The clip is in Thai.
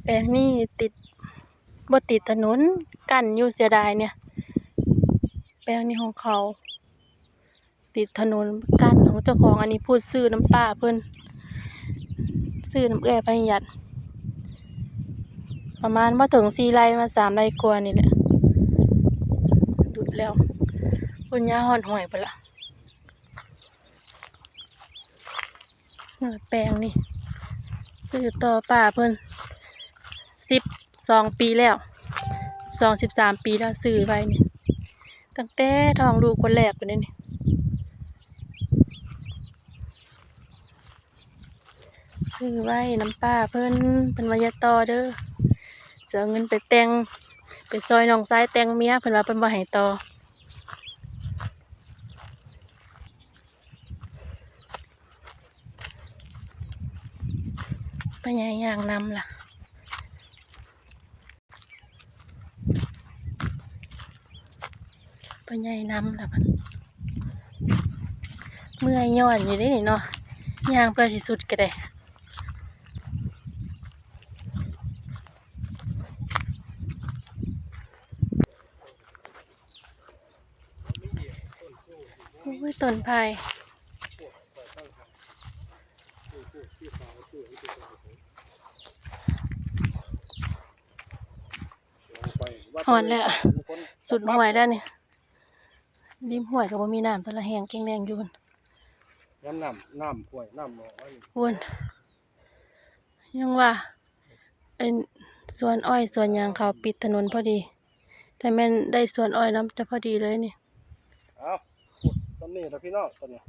แปลงนี่ติดบ่ติดถนนกั้นอยู่เสียดายเนี่ยแปลงนี้ของเขาติดถนนกั้นของเจ้าของอันนี้พูดซื้อน้ำป้าเพิ่นซื้อน้ำเอื้อยพยัญชนะประมาณบ่ถึง4 ไร่มา3 ไร่กว่านี่แหละดุดแล้วพุ่นหญ้าฮอดห้วยพุ่นล่ะแปลงนี่ซื้อต่อป้าเพิ่น12 ปีแล้ว13 ปีแล้วซื้อไว้นี่ตั้งแต่ท้องลูกคนแรกพุ่นนี่ซื้อไว้น้ำป้าเพิ่นว่าอย่าต่อเด้อสิเอาเงินไปแต่งไปซอยน้องชายแต่งเมียเพิ่นว่าเพิ่นบ่ให้ต่อไปย่างนำล่ะไปย่างนำล่ะมันเมื่อยย้อนอยู่เด้นี่เนาะย่างเพื่อสิสุดก็ได้โอ้ยต้นไผ่หอนแล้วสุดห้วยแล้วนี่ริมห้วยก็บ่มีน้ำตะละแห้งแข็งแรงอยู่พุ่นน้ำห้วยน้ำหนองพุ่นยังว่าไอ้สวนอ้อยสวนยางเขาปิดถนนพอดีแต่แม่นได้สวนอ้อยน้ำจะพอดีเลยนี่เอาตอนนี้นะพี่น้องตอนนี้